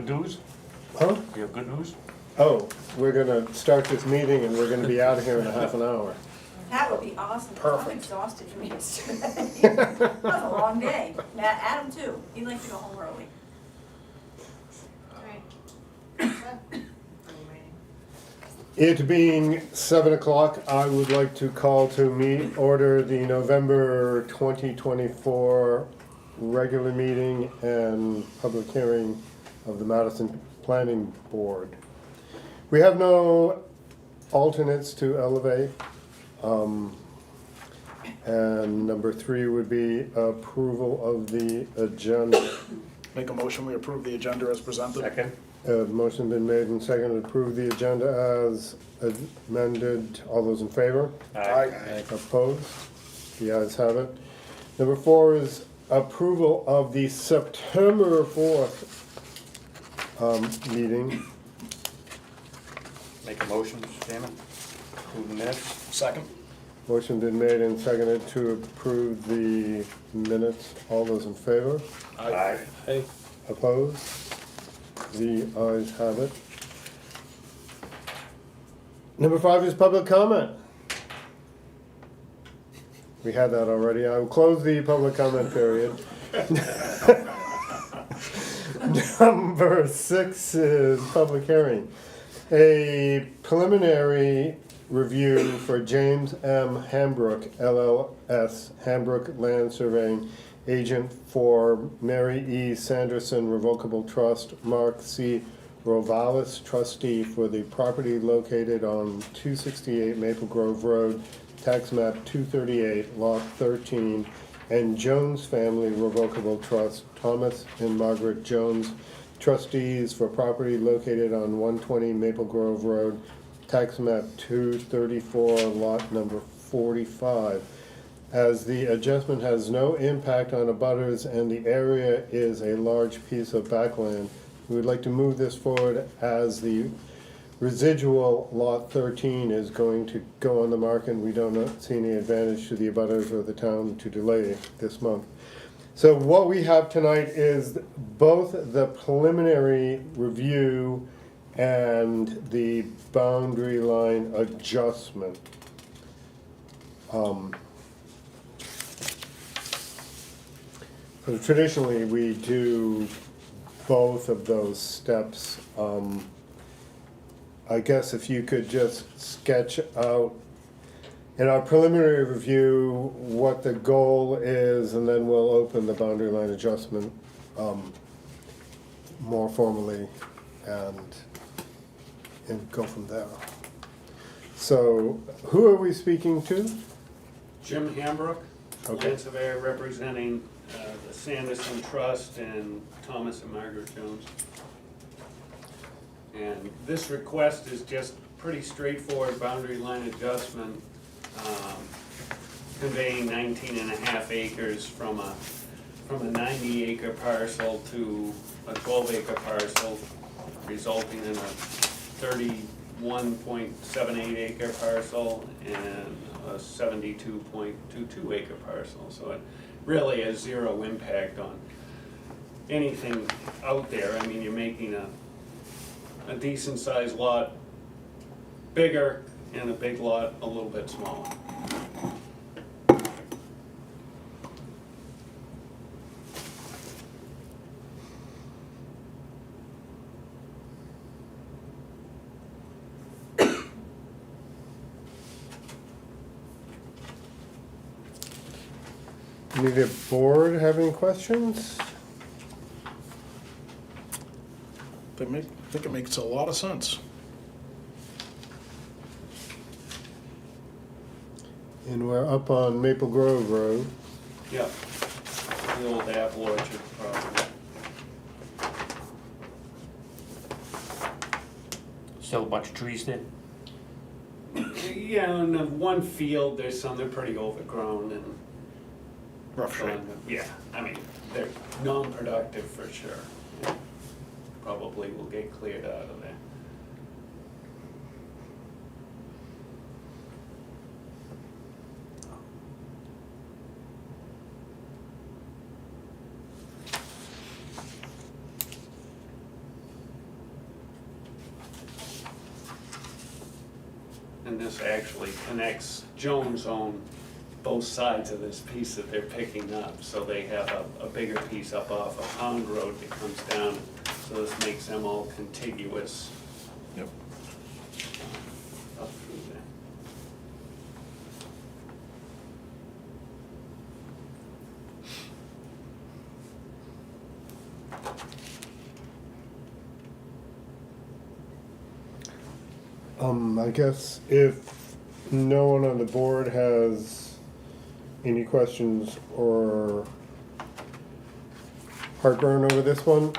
good news? Huh? You have good news? Oh, we're gonna start this meeting and we're gonna be out of here in a half an hour. That would be awesome. Perfect. I'm exhausted from yesterday. That was a long day. Adam too. He likes to go home early. It being 7 o'clock, I would like to call to order the November 2024 regular meeting and public hearing of the Madison Planning Board. We have no alternates to elevate. And number 3 would be approval of the agenda. Make a motion, we approve the agenda as presented. Second? Motion been made and seconded to approve the agenda as amended. All those in favor? Aye. Opposed? The ayes have it. Number 4 is approval of the September 4th meeting. Make a motion, Mr. Chairman? Approve the minutes? Second. Motion been made and seconded to approve the minutes. All those in favor? Aye. Opposed? The ayes have it. Number 5 is public comment. We had that already. I will close the public comment period. Number 6 is public hearing. A preliminary review for James M. Hambrook, LLS, Hambrook Land Surveying Agent for Mary E. Sanderson Revocable Trust, Mark C. Rovalis, trustee for the property located on 268 Maple Grove Road, tax map 238, lot 13, and Jones Family Revocable Trust, Thomas and Margaret Jones, trustees for property located on 120 Maple Grove Road, tax map 234, lot number 45. As the adjustment has no impact on abutters and the area is a large piece of backland, we would like to move this forward as the residual lot 13 is going to go on the market, and we don't see any advantage to the abutters or the town to delay this month. So what we have tonight is both the preliminary review and the boundary line adjustment. So traditionally, we do both of those steps. I guess if you could just sketch out in our preliminary review what the goal is, and then we'll open the boundary line adjustment more formally and go from there. So who are we speaking to? Jim Hambrook, Okay. land surveyor representing the Sanderson Trust and Thomas and Margaret Jones. And this request is just pretty straightforward boundary line adjustment, conveying 19 and a half acres from a 90 acre parcel to a 12 acre parcel, resulting in a 31.78 acre parcel and a 72.22 acre parcel. So it really has zero impact on anything out there. I mean, you're making a decent sized lot bigger and a big lot a little bit smaller. Any of the board have any questions? I think it makes a lot of sense. And we're up on Maple Grove Road. Yep, the old apple orchard property. Still a bunch of trees there? Yeah, in the one field, there's some, they're pretty overgrown and. Rough shape. Yeah, I mean, they're non-productive for sure. Probably will get cleared out of there. this actually connects Jones own both sides of this piece that they're picking up. So they have a bigger piece up off of Pound Road that comes down. So this makes them all contiguous Yep. up through there. I guess if no one on the board has any questions or heartburn over this one,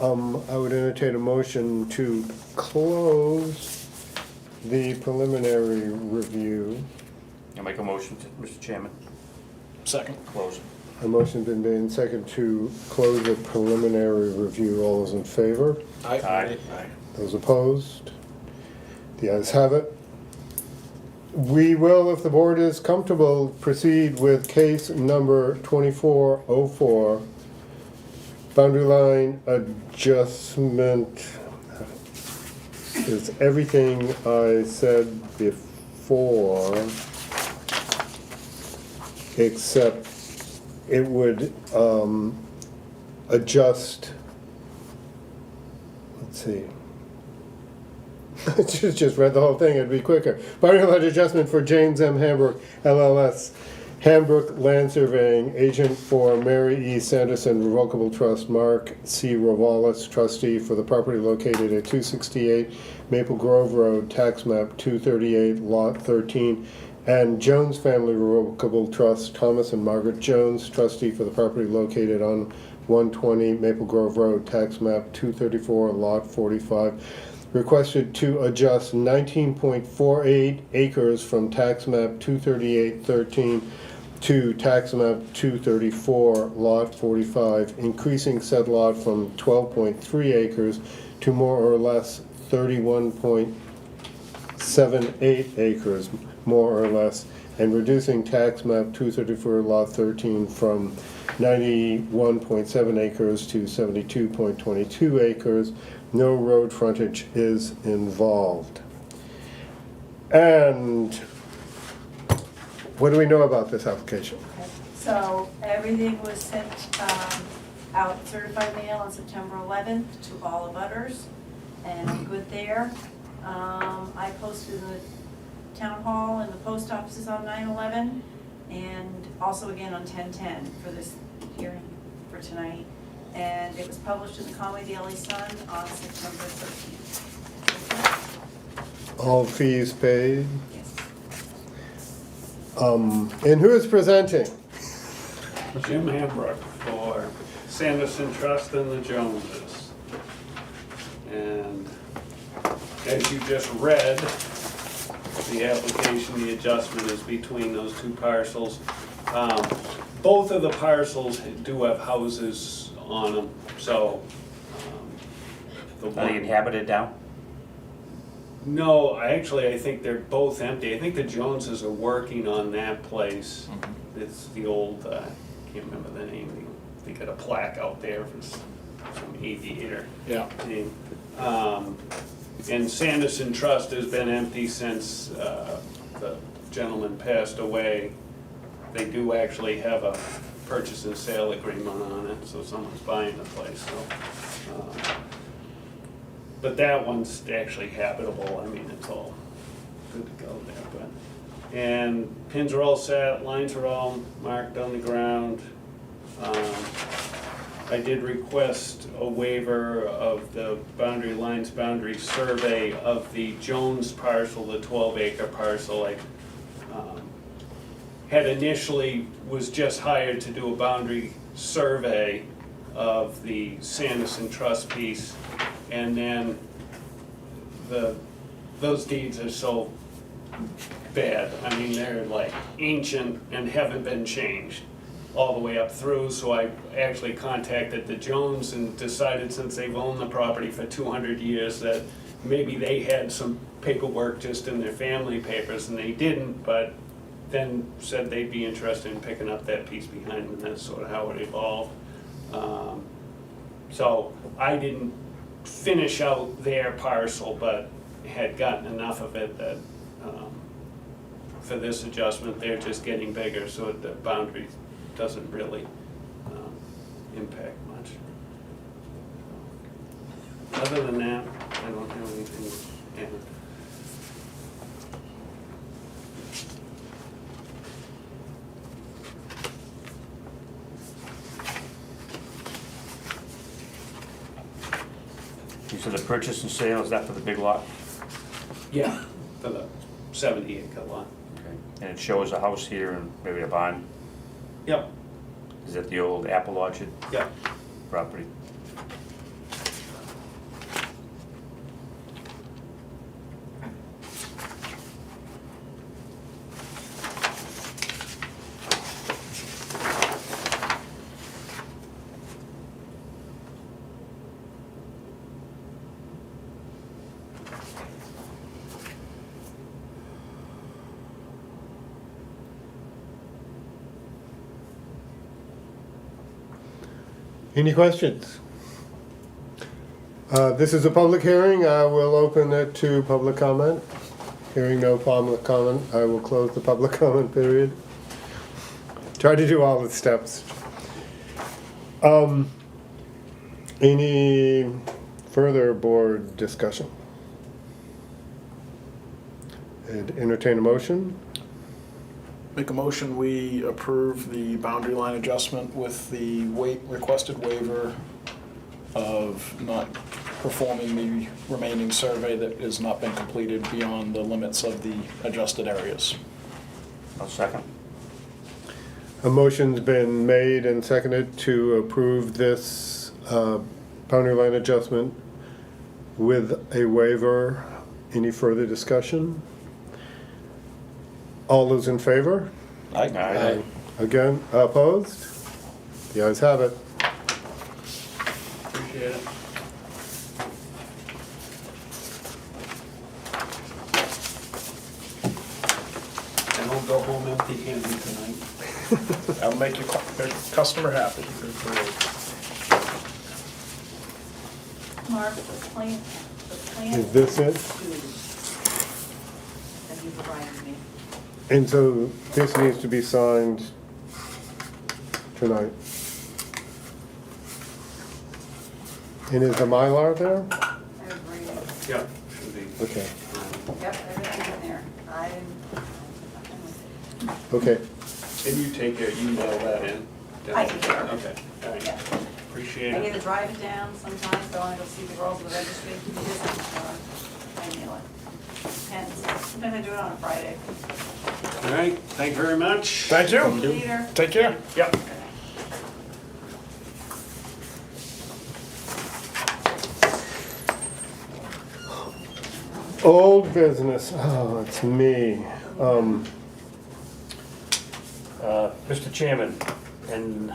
I would entertain a motion to close the preliminary review. I'll make a motion, Mr. Chairman, Second. close. A motion been made and second to close the preliminary review. All those in favor? Aye. Those opposed? The ayes have it. We will, if the board is comfortable, proceed with case number 2404, boundary line adjustment. Is everything I said before, except it would adjust, let's see. Just read the whole thing, it'd be quicker. Boundary line adjustment for James M. Hambrook, LLS, Hambrook Land Surveying, agent for Mary E. Sanderson Revocable Trust, Mark C. Ravalis, trustee for the property located at 268 Maple Grove Road, tax map 238, lot 13, and Jones Family Revocable Trust, Thomas and Margaret Jones, trustee for the property located on 120 Maple Grove Road, tax map 234, lot 45. Requested to adjust 19.48 acres from tax map 23813 to tax map 234, lot 45, increasing said lot from 12.3 acres to more or less 31.78 acres, more or less, and reducing tax map 234, lot 13 from 91.7 acres to 72.22 acres. No road frontage is involved. And what do we know about this application? Okay. So everything was sent out certified mail on September 11th to all abutters, and I'm good there. I posted in the town hall and the post offices on 9/11, and also again on 10/10 for this hearing for tonight. And it was published in the Conway Daily Sun on September 13th. All fees paid. Yes. And who is presenting? Jim Hambrook for Sanderson Trust and the Joneses. And as you just read, the application, the adjustment is between those two parcels. Both of the parcels do have houses on them, so the Are they one. inhabited now? No, I think they're both empty. I think the Joneses are working on that place. It's the old, can't remember the name, they got a plaque out there for some aviator Yeah. name. And Sanderson Trust has been empty since the gentleman passed away. They do actually have a purchase and sale agreement on it, so someone's buying the place, so. But that one's actually habitable, I mean, it's all good to go there, but. And pins are all set, lines are all marked on the ground. I did request a waiver of the boundary survey of the Jones parcel, the 12-acre parcel. I had initially was just hired to do a boundary survey of the Sanderson Trust piece, and then those deeds are so bad. I mean, they're like ancient and haven't been changed all the way up through, so I actually contacted the Jones and decided, since they've owned the property for 200 years, that maybe they had some paperwork just in their family papers, and they didn't, but then said they'd be interested in picking up that piece behind them, and that's sort of how it evolved. So I didn't finish out their parcel, but had gotten enough of it that for this adjustment, they're just getting bigger, so the boundary doesn't really impact much. Other than that, I don't have anything to add. You said the purchase and sale, is that for the big lot? Yeah, for the 70-acre lot. Okay. And it shows a house here and maybe a barn? Yep, Is that the old apple orchard yep. property? Any questions? This is a public hearing. I will open it to public comment. Hearing no public comment, I will close the public comment period. Try to do all the steps. Any further board discussion? And entertain a motion? Make a motion, we approve the boundary line adjustment with the requested waiver of not performing the remaining survey that has not been completed beyond the limits of the adjusted areas. I'll second. A motion's been made and seconded to approve this boundary line adjustment with a waiver. Any further discussion? All those in favor? Aye. Again, opposed? The ayes have it. Appreciate it. And I'll go home empty-handed tonight. That'll make your customer happy. Mark, the plan. Is this it? That you provided me. And so this needs to be signed tonight. And is the Mylar there? Every, Yeah, should be. Okay, yep, everything's in there. I didn't. okay. Can you take care, you mail that in? I can. Okay, all right. Yeah. Appreciate I it. either drive it down sometimes, so I want to go see the girls at the registry, or I mail it. Depends. Sometimes I do it on a Friday. All right, thank you very much. Thank you. Later. Take care. Yep. Old business, oh, it's me. Mr. Chairman, in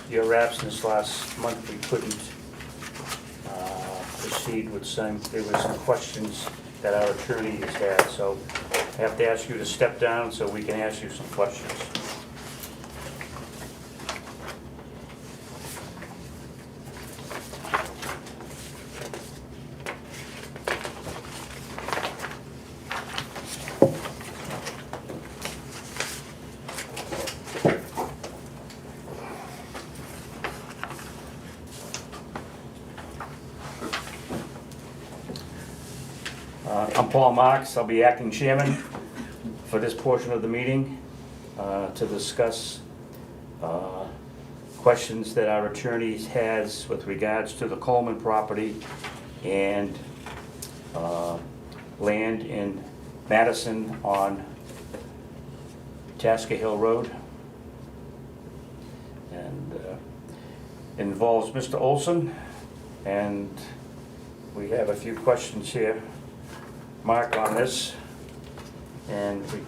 your absence last month, we couldn't proceed with there were some questions that our attorney has had, so I have to ask you to step down so we can ask you some questions. I'm Paul Marks. I'll be acting chairman for this portion of the meeting to discuss questions that our attorney has with regards to the Coleman property and land in Madison on Tasker Hill Road. And involves Mr. Olson, and we have a few questions here, Mark, on this. And it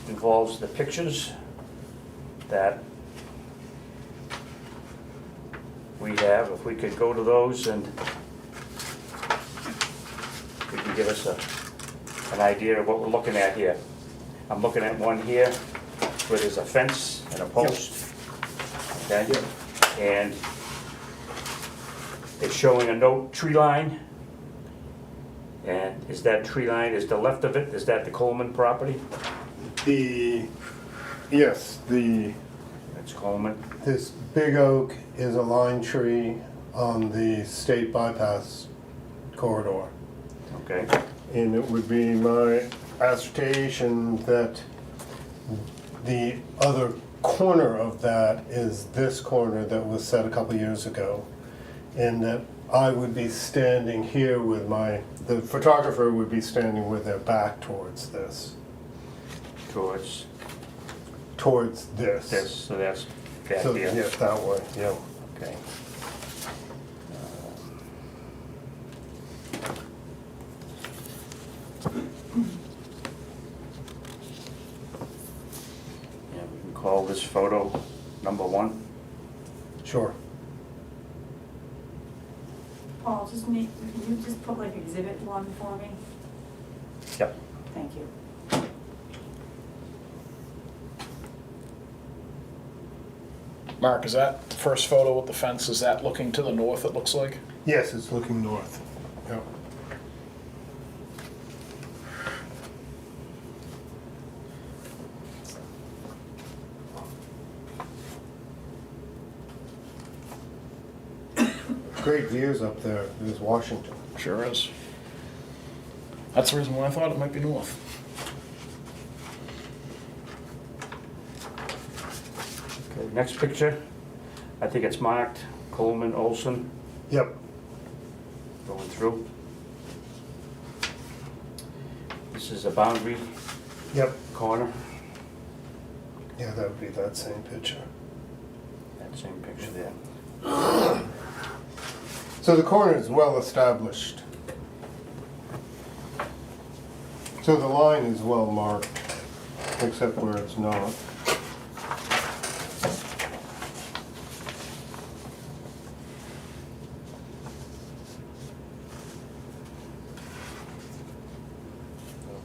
involves the pictures that we have. If we could go to those and you can give us an idea of what we're looking at here. I'm looking at one here where there's a fence and a post. Okay? And it's showing a no tree line And is that tree line, is the left of it, is that the Coleman property? Yes, That's Coleman. this big oak is a lime tree on the state bypass corridor. Okay, And it would be my assertion that the other corner of that is this corner that was set a couple years ago. And that I would be standing here with the photographer would be standing with their back towards this. towards This. this, so that's back So, here. yeah, that way, yeah. Okay. Yeah, we can call this photo number 1. Sure. Paul, can you just put like exhibit 1 for me? Yep. Thank you. Mark, is that the first photo with the fence, is that looking to the north, it looks like? Yes, it's looking north. Yeah. Great views up there. There's Washington. Sure is. That's the reason why I thought it might be north. Okay, next picture. I think it's marked Coleman Olson Yep. going through. This is a boundary Yep. corner. Yeah, that would be that same picture. That same picture there. So the corner is well established. So the line is well marked, except where it's not.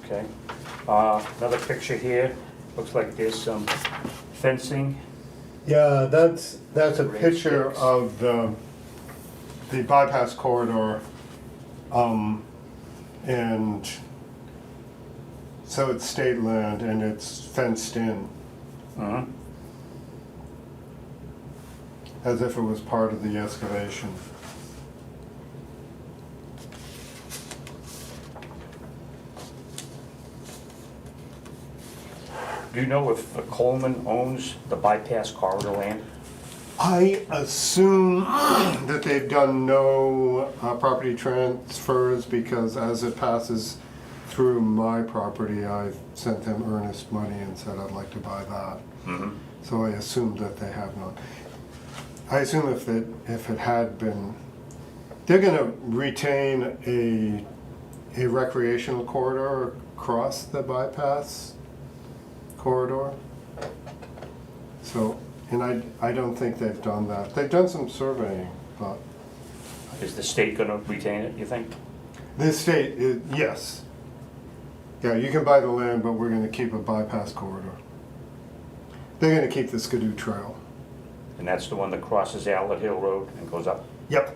Okay. Another picture here. Looks like there's some fencing. Yeah, that's a Raised picture sticks. of the bypass corridor. And so it's state land and it's fenced in Uh-huh. as if it was part of the excavation. Do you know if Coleman owns the bypass corridor land? I assume that they've done no property transfers because as it passes through my property, I've sent them earnest money and said I'd like to buy that. Mm-hmm. So I assume that they have not. I assume if it had been, they're gonna retain a recreational corridor across the bypass corridor. So, and I don't think they've done that. They've done some surveying, but Is the state gonna retain it, you think? the state, yes. Yeah, you can buy the land, but we're gonna keep a bypass corridor. They're gonna keep the Skidoo Trail. And that's the one that crosses Outlet Hill Road and goes up? Yep.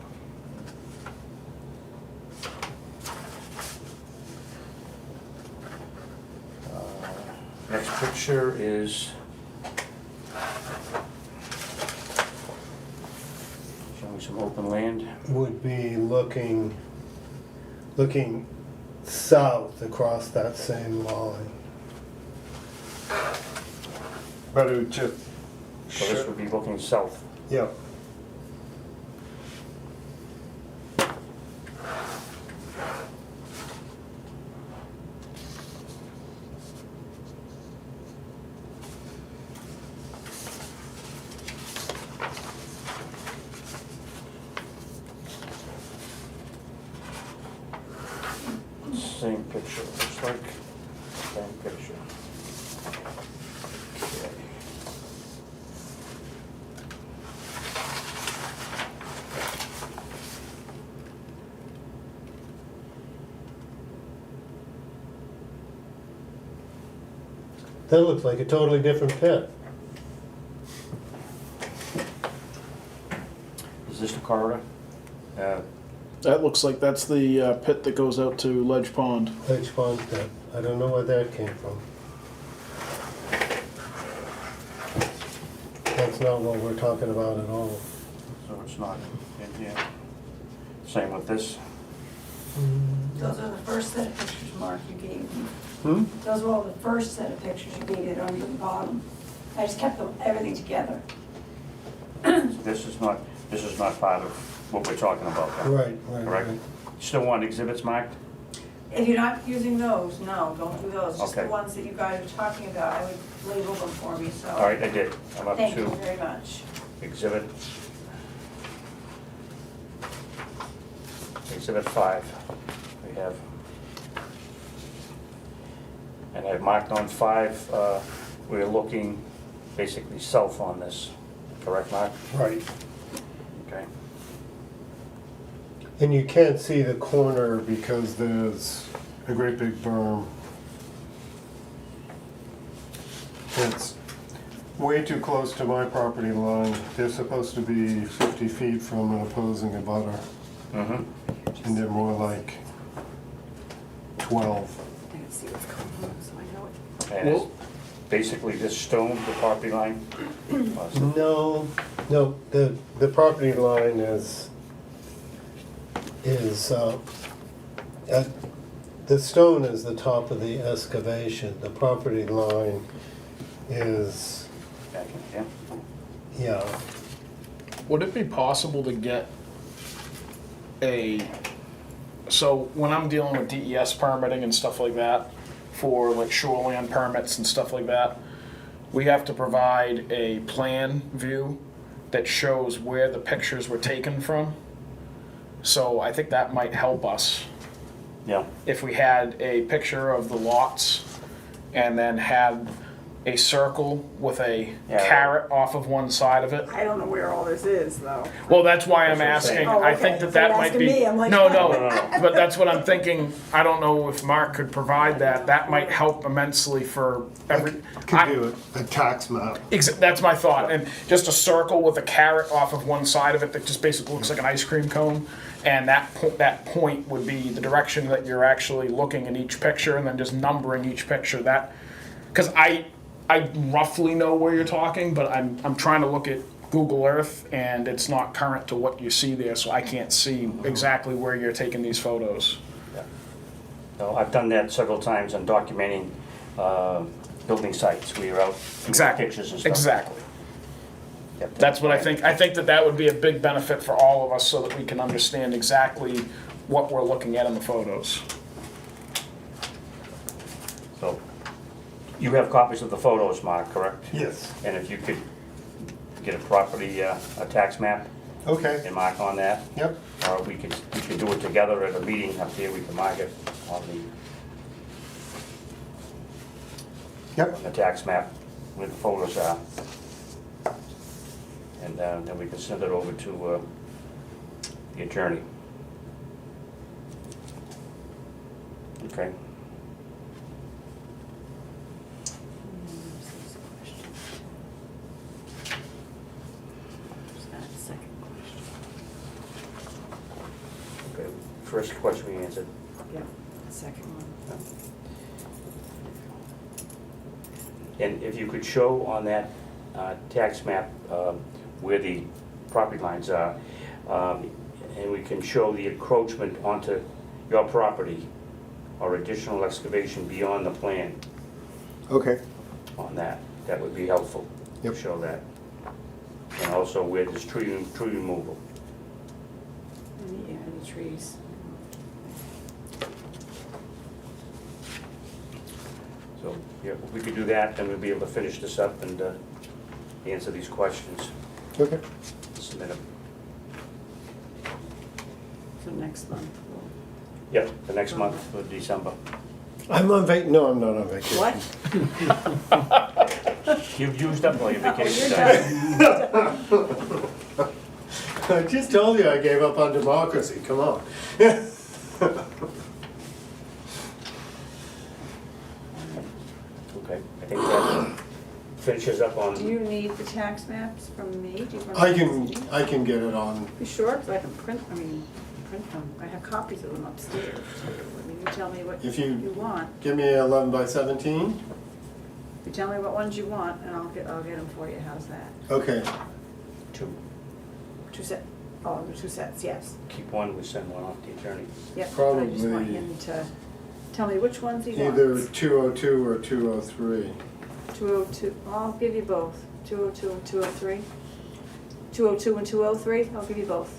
Next picture is showing some open land. Would be looking south across that same line. But it would just. So this would be looking south. Yep. Same picture, looks like. Same picture. Okay. That looks like a totally different pit. Is this the corridor? That looks like that's the pit that goes out to Ledge Pond. Ledge Pond pit. I don't know where that came from. That's not what we're talking about at all. So it's not in here. Same with this. Those are the first set of pictures, Mark, you gave me. Hmm? Those were all the first set of pictures you gave it under the bottom. I just kept them, everything together. So this is not part of what we're talking about. then, Right, right, Correct? right. Still want exhibits marked? If you're not using those, no, don't do those. Just the Okay. ones that you guys were talking about, I would label them for me, so. All right, I did. I'm up Thank you to very much. exhibit 5 we have. And I've marked on 5, we're looking basically south on this, correct, Mark? Right. Okay. And you can't see the corner because there's a great big berm. It's way too close to my property line. They're supposed to be 50 feet from an opposing abutter, Mm-hmm. and they're more like 12. I can see what's going on, so I know it. And it's basically this stone, the property line? No, no, the property line is, the stone is the top of the excavation. The property line is, Back in here. yeah, Would it be possible to get so when I'm dealing with DES permitting and stuff like that, for like shoreline permits and stuff like that, we have to provide a plan view that shows where the pictures were taken from. So I think that might help us Yeah. if we had a picture of the lots and then had a circle with a Yeah. carrot off of one side of it. I don't know where all this is, though. Well, that's why I'm That's what I'm asking. saying. Oh, I okay. think So that you're might asking be. me, I'm like- No, No, no, no. but that's what I'm thinking. I don't know if Mark could provide that. That might help immensely for every. could do a tax map. That's my thought, and just a circle with a carrot off of one side of it that just basically looks like an ice cream cone, and that point would be the direction that you're actually looking in each picture, and then just numbering each picture. That, because I roughly know where you're talking, but I'm trying to look at Google Earth, and it's not current to what you see there, so I can't see exactly where you're taking these photos. Yeah. No, I've done that several times on documenting building sites. We are out doing Exactly. pictures and stuff. Exactly. Yep. That's what I think. I think that would be a big benefit for all of us so that we can understand exactly what we're looking at in the photos. So, you have copies of the photos, Mark, correct? Yes. And if you could get a property, a tax map Okay, and mark on that, yep, or we can do it together at a meeting up here, we can mark it on yep. the tax map where the photos are. And then we can send it over to the attorney. Okay. Okay, first question we answered. Yeah, second one. And if you could show on that tax map where the property lines are, and we can show the encroachment onto your property or additional excavation beyond the plan Okay. on that, that would be helpful. Yep. Show that. And also where there's tree removal. Yeah, any trees. So, yeah, if we could do that, then we'll be able to finish this up and answer these questions. Okay. Submit them. So next month. Yep, the next month for December. I'm on no, I'm not on vacation. What? You've used up all your vacation You're time. I just told you I gave up on democracy, come on. Okay, I think that finishes up on. Do you need the tax maps from me? Do you want me to see? I can get it on, You sure? 'Cause I can print, print them. I have copies of them upstairs. I mean, you tell me what If you you want. give me 11 by 17, You tell me what ones you want, and I'll get them for you. How's that? okay. 2. 2 set, oh, the 2 sets, yes. Keep one, we send one off the attorney. Yep. I just Probably- want him to tell me which ones he wants. Either 202 or 203. 202, I'll give you both. 202 and 203. 202 and 203, I'll give you both.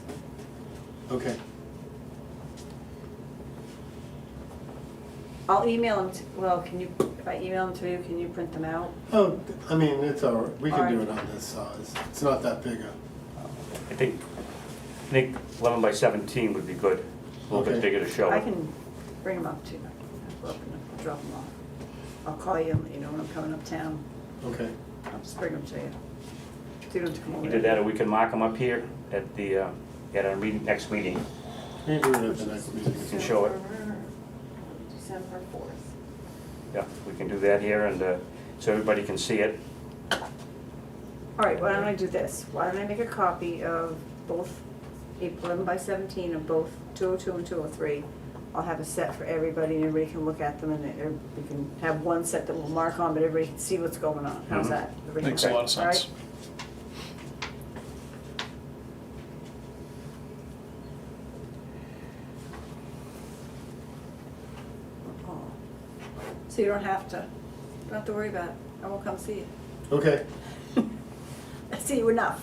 Okay. I'll email them, well, can you, if I email them to you, can you print them out? Oh, I mean, it's all right. We can do All it right. on this size. It's not that big I think 11 by 17 would be good, a little bit Okay. bigger to show. I can bring them up to you. I'll drop them off. I'll call you and let you know when I'm coming uptown. Okay. I'll just bring them to you. So you don't have to come over. Either that or we can mark them up here at the, at our meeting, next meeting. We can do it at the next meeting. can show it. December 4th. Yeah, we can do that here and so everybody can see it. All right, why don't I do this? Why don't I make a copy of both 11 by 17 of both 202 and 203. I'll have a set for everybody and everybody can look at them and we can have one set that we'll mark on, but everybody can see what's going on. How's Mhm. that? Everybody Makes a okay? lot of All right? sense. Oh. So you don't have to worry about it. I won't come see you. Okay. I see you enough.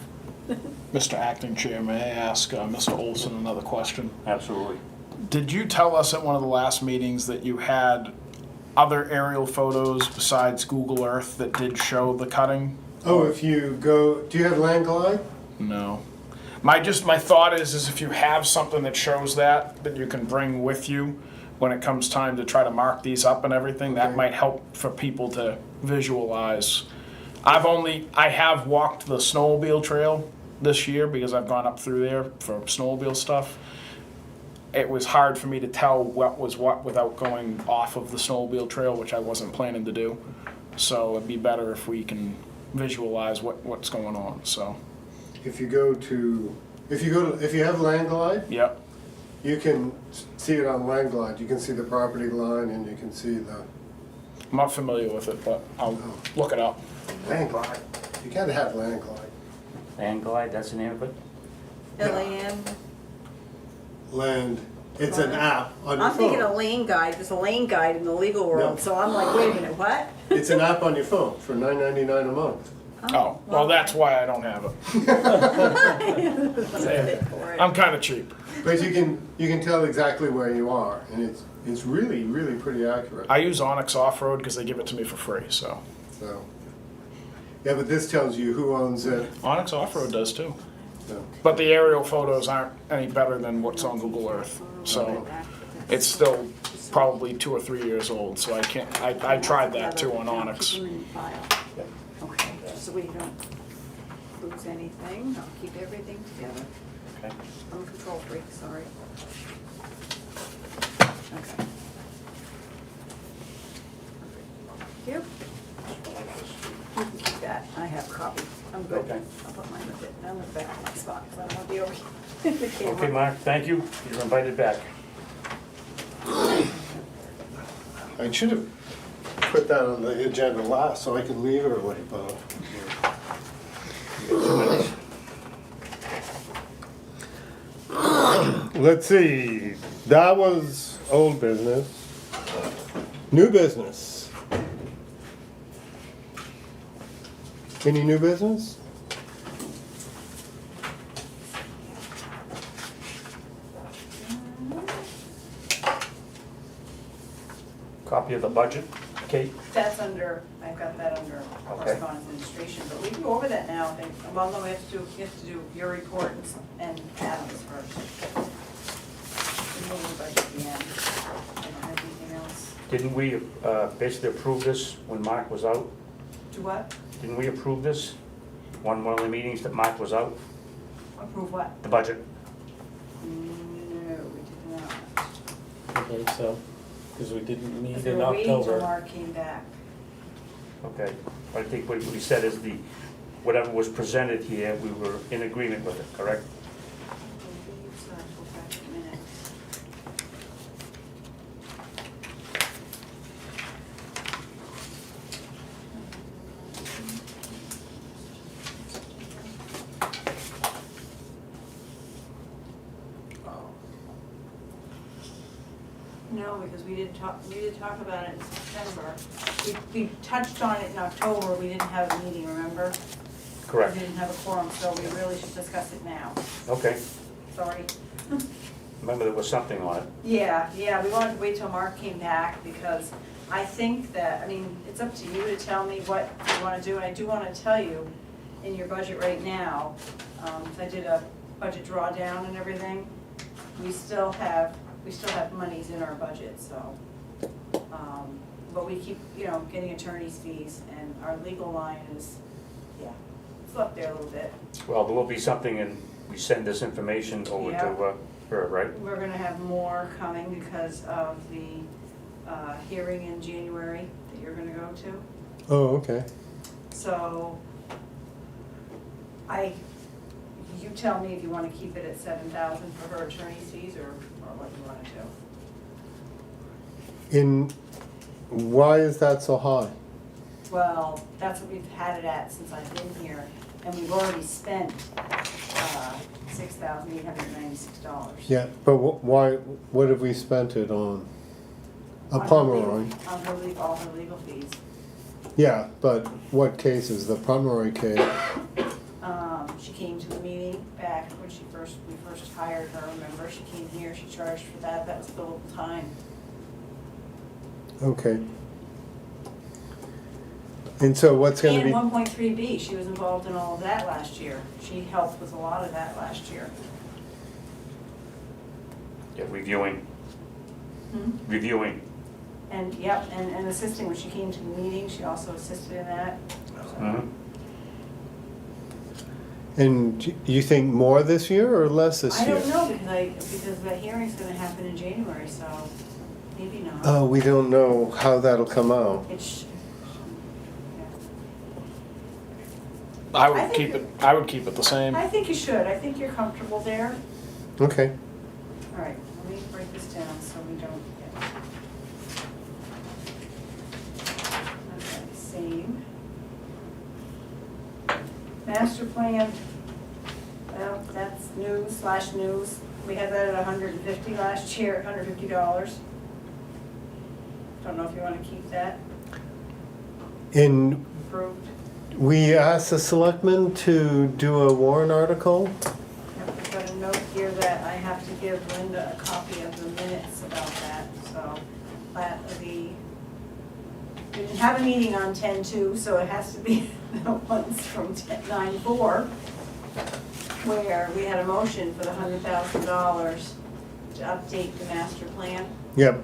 Mr. Acting Chair, may I ask Mr. Olson another question? Absolutely. Did you tell us at one of the last meetings that you had other aerial photos besides Google Earth that did show the cutting? Oh, if you go, do you have Land Glide? No. My thought is if you have something that shows that you can bring with you when it comes time to try to mark these up and everything, that Okay. might help for people to visualize. I have walked the snowmobile trail this year because I've gone up through there for snowmobile stuff. It was hard for me to tell what was what without going off of the snowmobile trail, which I wasn't planning to do. So it'd be better if we can visualize what's going on, so, If you have Land Glide, yep. you can see it on Land Glide. You can see the property line and you can see the I'm not familiar with it, but I'll look it up. Land Glide. You gotta have Land Glide. Land Glide, that's the name of it? LAN. Land, it's an app on your I'm thinking a phone. lane guide. There's a lane guide in the legal world, No. so I'm like, wait a minute, what? It's an app on your phone for $9.99 a month. Oh, well, that's why I don't have it. I'm kind of cheap. But you can tell exactly where you are, and it's really, really pretty accurate. I use Onyx Off-Road because they give it to me for free, so. So, yeah, but this tells you who owns it. Onyx Off-Road does too. So, But the aerial photos aren't any better than what's on Google Earth. So it's still probably 2 or 3 years old, so I can't, I tried that too on Onyx. Keep them in file. Okay, so we don't lose anything. I'll keep everything together. Okay. I'm a control freak, sorry. Okay. Thank you. You can keep that. I have a copy. I'm good. Okay. I'll put mine with it. I'm in the back of my spot because I don't want to be over here in the camera. Okay, Mark, thank you. You're invited back. I should have put that on the agenda last so I could leave early, but. You got 2 minutes. Let's see, that was old business. New business. Any new business? Copy of the budget, Kate? That's under, I've got that under correspondence administration, but we can go over that now. Well, no, we have to do your report and Adam's first. And then the budget at the end. I don't have anything else. Didn't we basically approve this when Mark was out? Do what? Didn't we approve this? One of the meetings that Mark was out, Approve what? the budget? No, we did not. I think so, because we didn't meet Because in we were waiting till October. Mark came back. Okay. I think what we said is whatever was presented here, we were in agreement with it, correct? I believe so. Go back a minute. know, because we did talk about it in September. We touched on it in October, we didn't have a meeting, remember? Correct. We didn't have a quorum, so we really should discuss it now, Okay. sorry. Remember there was something on it. Yeah, we wanted to wait till Mark came back, because I think that, I mean, it's up to you to tell me what you wanna do, and I do wanna tell you, in your budget right now, 'cause I did a budget drawdown and everything, we still have monies in our budget, so. But we keep, getting attorney's fees, and our legal line is, it's up there a little bit. Well, there will be something, and we send this information over Yeah. to her, right? We're gonna have more coming because of the hearing in January that you're gonna go to. Oh, okay. So, you tell me if you wanna keep it at 7,000 for her attorney's fees, or what you wanna do. Why is that so high? Well, that's what we've had it at since I've been here, and we've already spent $6,896. Yeah, but what have we spent it on? A Pomeroy. On all her legal fees. Yeah, but what cases? The Pomeroy case? She came to the meeting back when we first hired her, remember? She came here, she charged for that was billable time. Okay. And so what's gonna And be? 1.3B, she was involved in all of that last year. She helped with a lot of that last year. Yeah, reviewing. And, and assisting when she came to the meeting, she also assisted in that. Mhm. And you think more this year or less this I year? don't know, because the hearing's gonna happen in January, so maybe not. Oh, we don't know how that'll come out. It's, I I would think keep it the same. I think you should, I think you're comfortable there. Okay. All right, let me break this down so we don't get. Okay, same. Master plan, well, that's news. We had that at $150 last year, $150. Don't know if you want to keep that And approved. we asked the selectmen to do a warrant article. Yep, I've got a note here that I have to give Linda a copy of the minutes about that, so we didn't have a meeting on 10/2, so it has to be the ones from 9/4, where we had a motion for the $100,000 to update the master plan. Yep.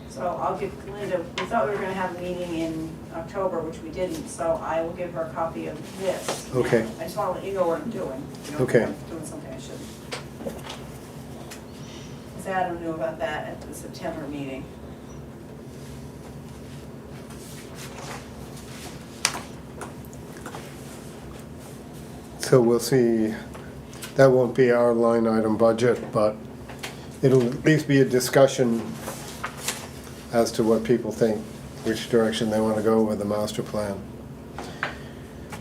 So I'll give Linda, we thought we were gonna have a meeting in October, which we didn't, so I will give her a copy of this. Okay. I just wanna let you know what I'm doing. You know, Okay. I'm doing something I shouldn't. Because Adam knew about that at the September meeting. So we'll see, that won't be our line item budget, but it'll at least be a discussion as to what people think, which direction they want to go with the master plan.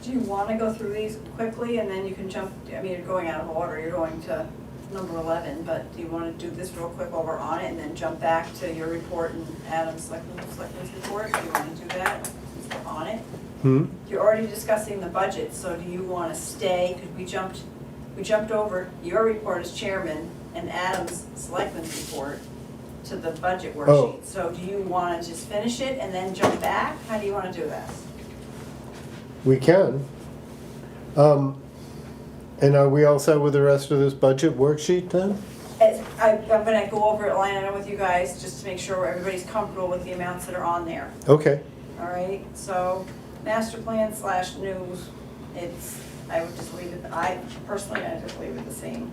Do you wanna go through these quickly and then you can jump, I mean, you're going out of order, you're going to number 11, but do you wanna do this real quick while we're on it and then jump back to your report and Adam's selectmen's report? Do you wanna do that since we're on it? You're already discussing the budget, so do you wanna stay, because we jumped over your report as chairman and Adam's selectmen's report to the budget worksheet. Oh. So do you wanna just finish it and then jump back? How do you wanna do that? We can. And are we all set with the rest of this budget worksheet then? I'm gonna go over it line item with you guys, just to make sure everybody's comfortable with the amounts that are on there. Okay. All right, so master plan / news, I would just leave it, I just leave it the same.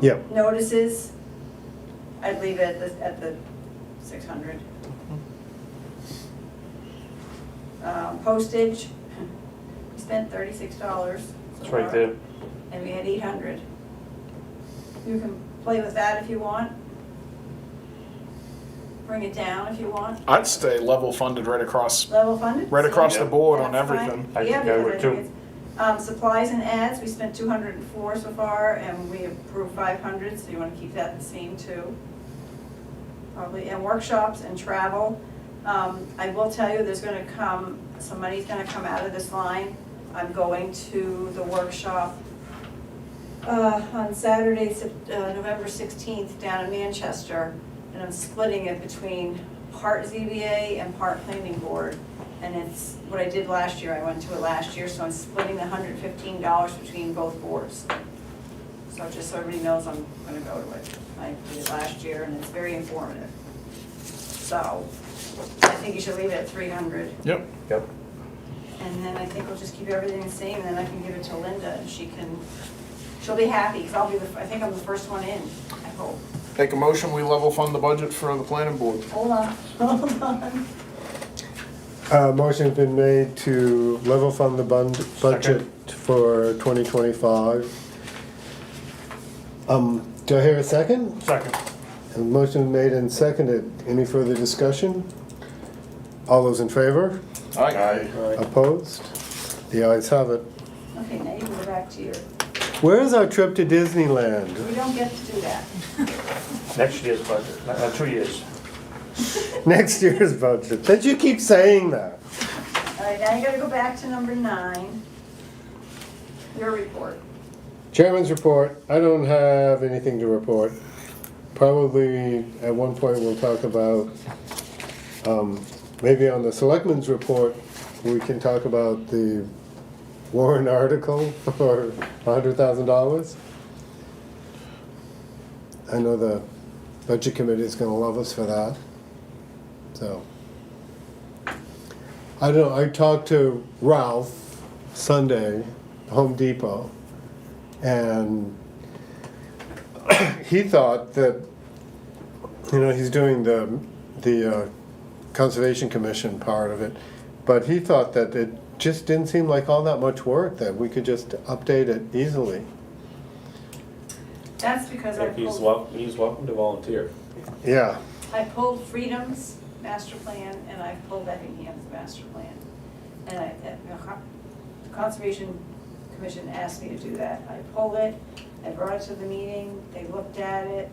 Yep. Notices, I'd leave it at the 600. Postage, we spent $36. It's right there. And we had 800. You can play with that if you want. Bring it down if you want. I'd stay level funded right across Level funded? right across the Yeah. board on That's fine. everything. I Yeah, think I would because too. it's, supplies and ads, we spent 204 so far, and we approved 500, so you wanna keep that the same too. probably, and workshops and travel. I will tell you, there's gonna come, some money's gonna come out of this line. I'm going to the workshop on Saturday, November 16th, down in Manchester, and I'm splitting it between part ZBA and part planning board. And it's what I did last year, I went to it last year, so I'm splitting the $115 between both boards. So just so everybody knows, I'm gonna go to it. I did it last year, and it's very informative. So, I think you should leave it at 300. Yep. Yep. And then I think we'll just keep everything the same, and then I can give it to Linda, and she'll be happy, because I think I'm the first one in, I hope. Make a motion, we level fund the budget for the planning board. Hold on. Motion's been made to level fund the budget for 2025. Do I hear a second? Second. A motion made and seconded. Any further discussion? All those in favor? Aye. Opposed? The ayes have it. Okay, now you can go back to your, Where is our trip to Disneyland? we don't get to do that. Next year's budget, 2 years. Next year's budget. Did you keep saying that? All right, now you gotta go back to number 9, your report. Chairman's report. I don't have anything to report. Probably at one point we'll talk about, maybe on the selectmen's report, we can talk about the Warren article for $100,000. I know the budget committee is gonna love us for that. So, I don't know, I talked to Ralph Sunday, Home Depot, and he thought that, he's doing the Conservation Commission part of it, but he thought that it just didn't seem like all that much work, that we could just update it easily. That's because I He's pulled, welcome to volunteer. Yeah, I pulled Freedom's master plan, and I pulled Effingham's master plan. And the Conservation Commission asked me to do that. I pulled it, I brought it to the meeting, they looked at it.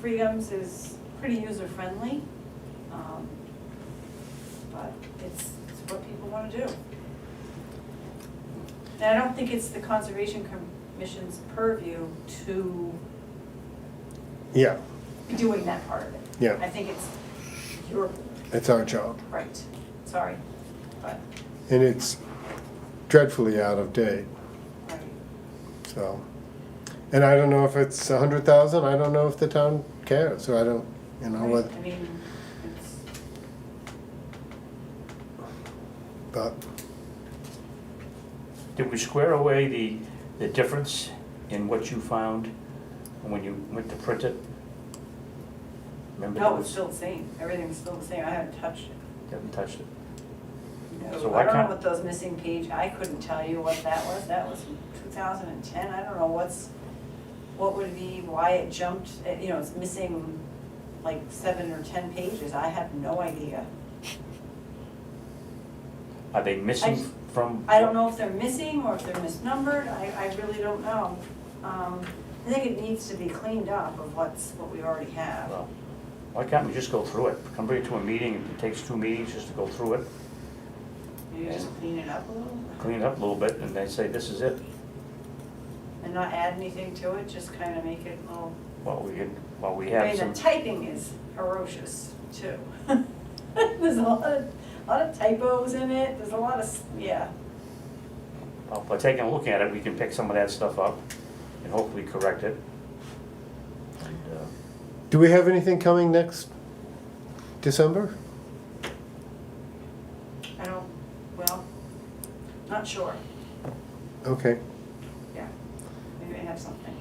Freedom's is pretty user-friendly, but it's what people want to do. And I don't think it's the Conservation Commission's purview to yeah, be doing that part of it. Yeah. I think it's your, it's our job. right, sorry, but, And it's dreadfully out of date, right. so. And I don't know if it's 100,000, I don't know if the town cares, so I don't, what, I mean, it's, but, Did we square away the difference in what you found when you went to print it? Remember no, those? it's still the same, everything's still the same, I haven't touched it. Haven't touched it. No, So why I don't know can't- what those missing page, I couldn't tell you what that was from 2010, I don't know what would be, why it jumped, it's missing like 7 or 10 pages, I have no idea. Are they missing from? I don't know if they're missing or if they're misnumbered, I really don't know. I think it needs to be cleaned up of what we already have. Well, why can't we just go through it? Come bring it to a meeting, it takes 2 meetings just to go through it, Maybe just clean it up a little, clean it up a little bit, and they say, this is it. and not add anything to it, just kind of make it a little, While we I have mean, some, the typing is ferocious too. There's a lot of typos in it, there's a lot of, yeah. well, by taking a look at it, we can pick some of that stuff up and hopefully correct it. And, do we have anything coming next December? Not sure, Okay, yeah, maybe I have something.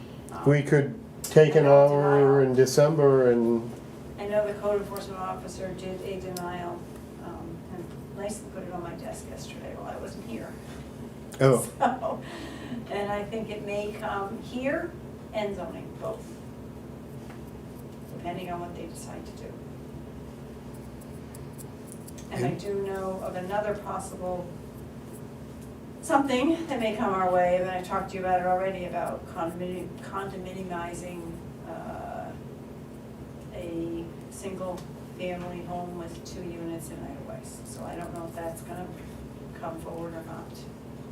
we could take an hour in December and, I know the code enforcement officer did a denial, and nicely put it on my desk yesterday while I wasn't here. oh, So, and I think it may come here and zoning, both, depending on what they decide to do. And I do know of another possible, something that may come our way, and I talked to you about it already, about condominiumizing single-family home with 2 units in right-of-ways. So I don't know if that's gonna come forward or not.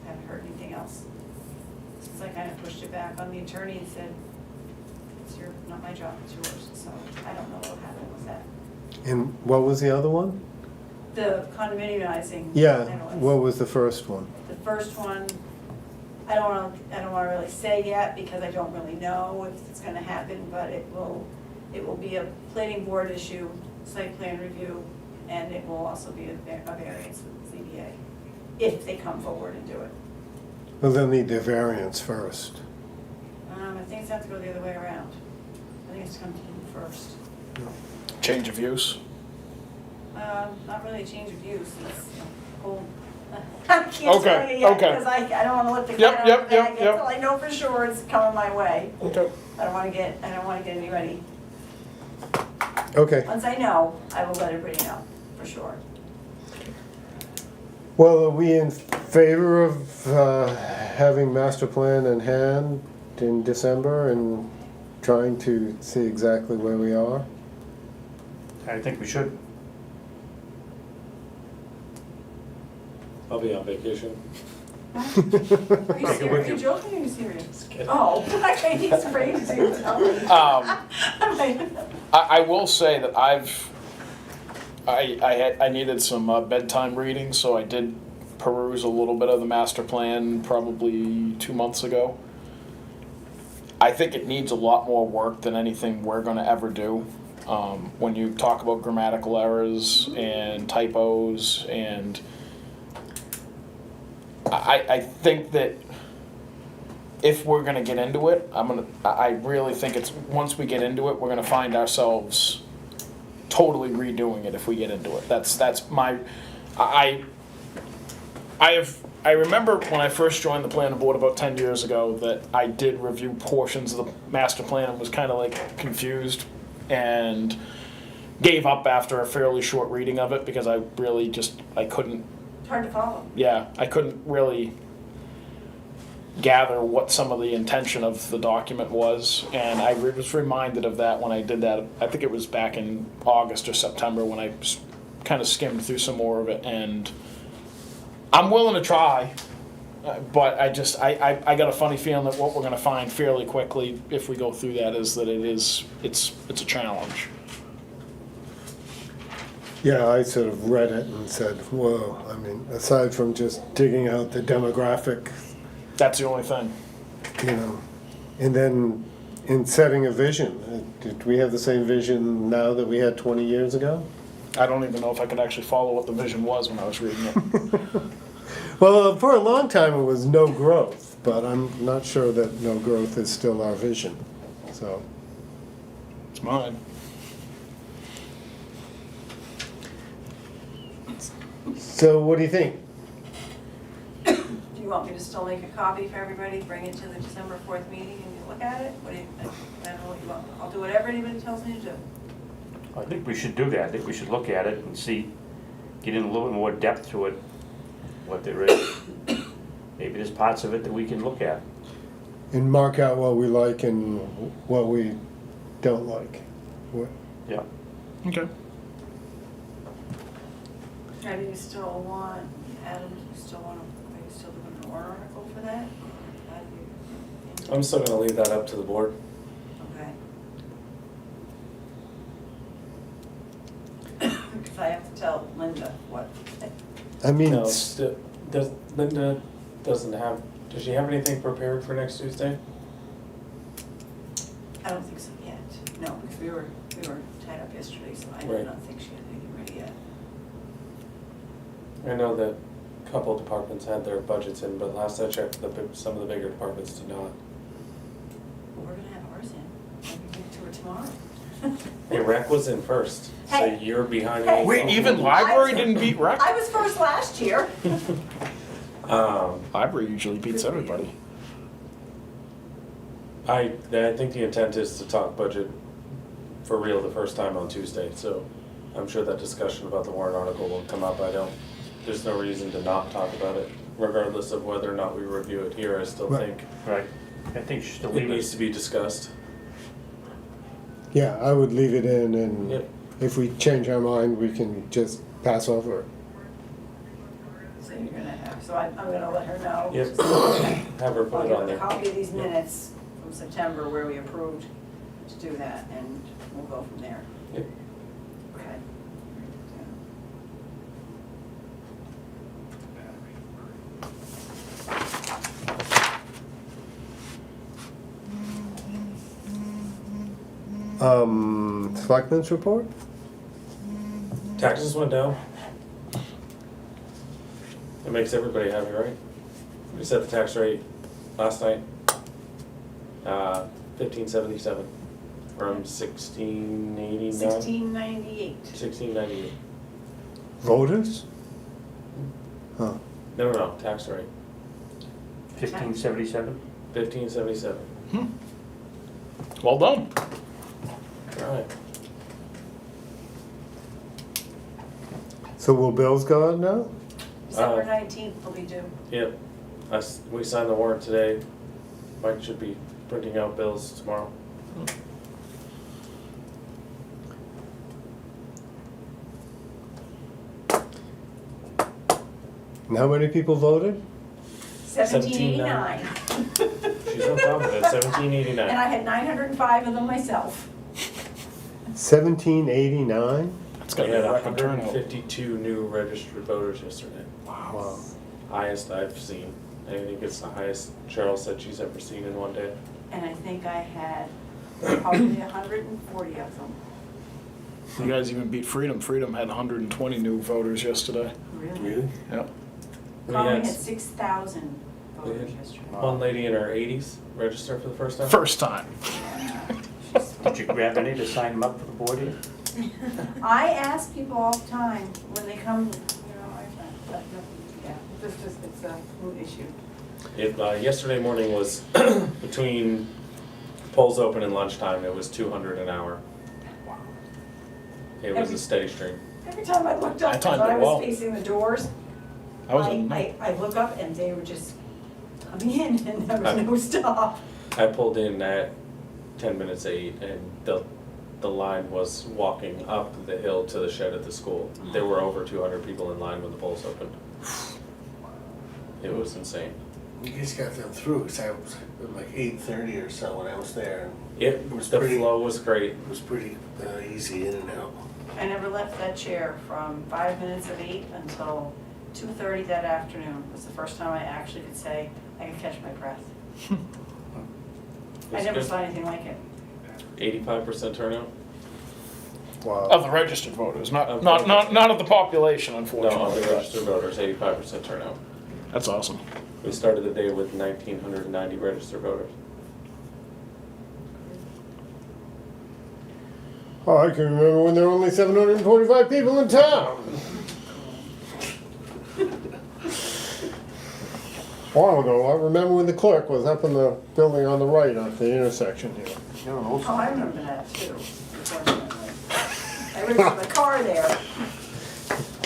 Haven't heard anything else. Since I kind of pushed it back on the attorney and said, it's not my job, it's yours. So I don't know what happened with that. And what was the other one? The condominiumizing. Yeah, anyways. what was the first one? The first one, I don't wanna really say yet because I don't really know if it's gonna happen, but it will be a planning board issue, site plan review, and it will also be a variance with the ZBA, if they come forward and do it. Well, they'll need their variance first. I think it's have to go the other way around. I think it's come to them first. Change of use. Not really a change of use, it's a whole, I can't tell Okay, you yet, okay. because I don't wanna let the Yep, cat out yep, of the bag yep, yep. until I know for sure it's coming my way. Okay. I don't wanna get anybody, Okay, once I know, I will let everybody know, for sure. well, are we in favor of having master plan in hand in December and trying to see exactly where we are? I think we should. I'll be on vacation. Are you serious? Are you joking or are you serious? Just kidding. Oh, okay, he's crazy to tell me. I'm like, I will say that I needed some bedtime reading, so I did peruse a little bit of the master plan probably 2 months ago. I think it needs a lot more work than anything we're gonna ever do. When you talk about grammatical errors and typos, and I think that if we're gonna get into it, I really think it's, once we get into it, we're gonna find ourselves totally redoing it if we get into it. That's my, I remember when I first joined the planning board about 10 years ago that I did review portions of the master plan and was kind of like confused and gave up after a fairly short reading of it because I really just, I couldn't, it's hard to follow. yeah, I couldn't really gather what some of the intention of the document was, and I was reminded of that when I did that. I think it was back in August or September when I kind of skimmed through some more of it, and I'm willing to try, but I got a funny feeling that what we're going to find fairly quickly if we go through that is that it's a challenge. Yeah, I sort of read it and said, whoa, I mean, aside from just digging out the demographic, That's the only thing. you know, and then in setting a vision, did we have the same vision now that we had 20 years ago? I don't even know if I could actually follow what the vision was when I was reading it. Well, for a long time it was no growth, but I'm not sure that no growth is still our vision, so. It's mine. So what do you think? Do you want me to still make a copy for everybody, bring it to the December 4th meeting and you look at it? What do you, I don't know what you want, I'll do whatever anybody tells me to do. I think we should do that. I think we should look at it and see, get in a little bit more depth to it, what there is. Maybe there's parts of it that we can look at. And mark out what we like and what we don't like. Yeah. Okay. Now, do you still want, Adam, do you still want, are you still doing an warrant article for that? How do you- I'm still gonna leave that up to the board. Okay. Because I have to tell Linda what, I mean, No, does Linda doesn't have, does she have anything prepared for next Tuesday? I don't think so yet. No, because we were tied up yesterday, so I do Right. not think she had anything ready yet. I know that a couple of departments had their budgets in, but last I checked, some of the bigger departments did not. Well, we're gonna have ours in. Maybe give it to her tomorrow. Hey, rec was in first, so Hey. you're behind. Hey. Wait, even library didn't beat rec? I was first last year. Library usually beats everybody. I think the intent is to talk budget for real the first time on Tuesday, so I'm sure that discussion about the warrant article will come up. There's no reason to not talk about it, regardless of whether or not we review it here. I still Right. think Right. I think you should still it leave needs it. to be discussed. yeah, I would leave it in and Yep. if we change our mind, we can just pass over it. So you're gonna have, so I'm gonna let her know. Yep. Have her I'll put it give on her there. a copy of these minutes from September where we approved to do that, and we'll go from there. Yep. Okay. Selectmen's report? Taxes went down. It makes everybody happy, right? We set the tax rate last night, 1577 from 1689. 1698. 1698. Voters? Huh. No, tax rate, 1577? 1577. Well done. All right. So will bills go out now? December 19th will be due. Yep. We signed the warrant today. Mike should be printing out bills tomorrow. And how many people voted? 1789. She's on top of it, 1789. And I had 905 of them myself. 1789? That's We got to be had a record turnout. 152 new registered voters yesterday. Wow. Highest I've seen. I think it's the highest Cheryl said she's ever seen in one day. And I think I had probably 140 of them. You guys even beat Freedom. Freedom had 120 new voters yesterday. Really? Yep. We Conway had had 6,000 voters yesterday. one lady in her 80s register for the first time. First time. Did you grab any to sign them up for the board here? I ask people all the time when they come, yeah, it's a moot issue. Yesterday morning was between polls open and lunchtime, it was 200 an hour. It was a steady stream. Every time I looked I up, timed when I it well. was facing the doors, I was in. I look up and they were just coming in and there was no stop. I pulled in at 10 minutes 8 and the line was walking up the hill to the shed at the school. There were over 200 people in line when the polls opened. It was insane. You guys got them through, because I was at like 8:30 or so when I was there. It was the pretty- flow was great. It was pretty easy in and out. I never left that chair from 5 minutes of 8 until 2:30 that afternoon. It was the first time I actually could say I could catch my breath. It I was never good. saw anything like it. 85% turnout. Wow. Of the registered voters, not Of of the population, No, unfortunately. of the registered voters, 85% turnout. That's awesome. We started the day with 1,990 registered voters. Oh, I can remember when there were only 745 people in town. A while ago, I remember when the clerk was up in the building on the right at the intersection here. Oh, I remember that too, unfortunately. I rented the car there.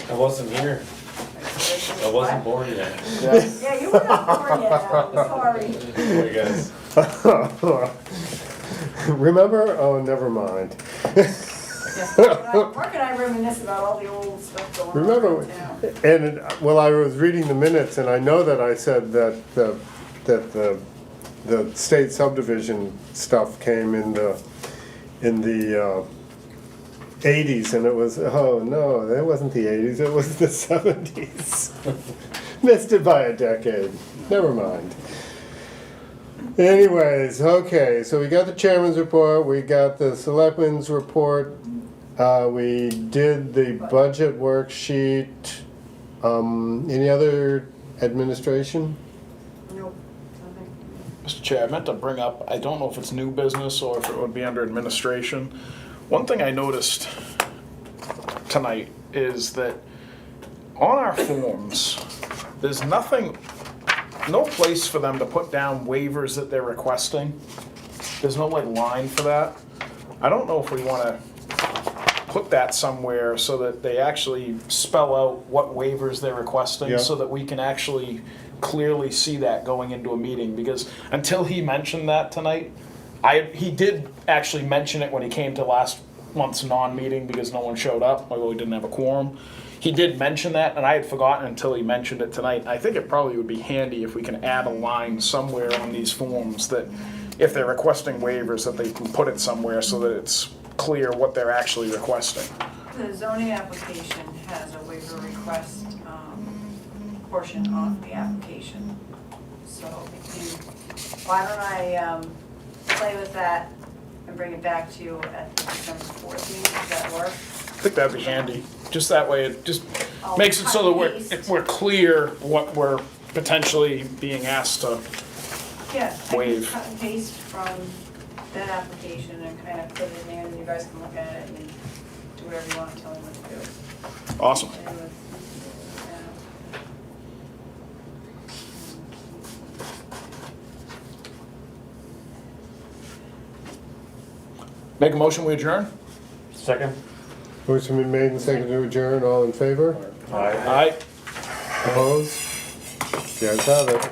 I wasn't here. I wasn't born yet. Yeah, you were not born yet, I'm sorry. Hey guys. Remember? Oh, never mind. Yes, Mark and I reminisce about all the old stuff going on Remember, in town. and well, I was reading the minutes, and I know that I said that the state subdivision stuff came in the 80s, and it was, oh no, that wasn't the 80s, it was the 70s. Missed it by a decade. Never mind. Anyways, okay, so we got the chairman's report, we got the selectmen's report, we did the budget worksheet. Any other administration? Nope, nothing. Mr. Chair, I meant to bring up, I don't know if it's new business or if it would be under administration. One thing I noticed tonight is that on our forms, there's nothing, no place for them to put down waivers that they're requesting. There's no like line for that. I don't know if we want to put that somewhere so that they actually spell out what waivers they're requesting, Yeah. so that we can actually clearly see that going into a meeting, because until he mentioned that tonight, he did actually mention it when he came to last month's non-meeting because no one showed up, well, we didn't have a quorum. He did mention that, and I had forgotten until he mentioned it tonight. I think it probably would be handy if we can add a line somewhere on these forms that if they're requesting waivers, that they can put it somewhere so that it's clear what they're actually requesting. The zoning application has a waiver request portion of the application. So why don't I play with that and bring it back to you at the December 14th, does that work? I think that'd be handy. Just that way, it just I'll makes it so that cut and paste. if we're clear what we're potentially being asked to. Yeah, I can Waive. cut and paste from that application and kind of put it in there, and you guys can look at it and do whatever you want, tell me what to do. Awesome. Make a motion, we adjourn? Second? Motion been made and seconded to adjourn, all in favor? Aye. Aye. Opposed? The ayes have it.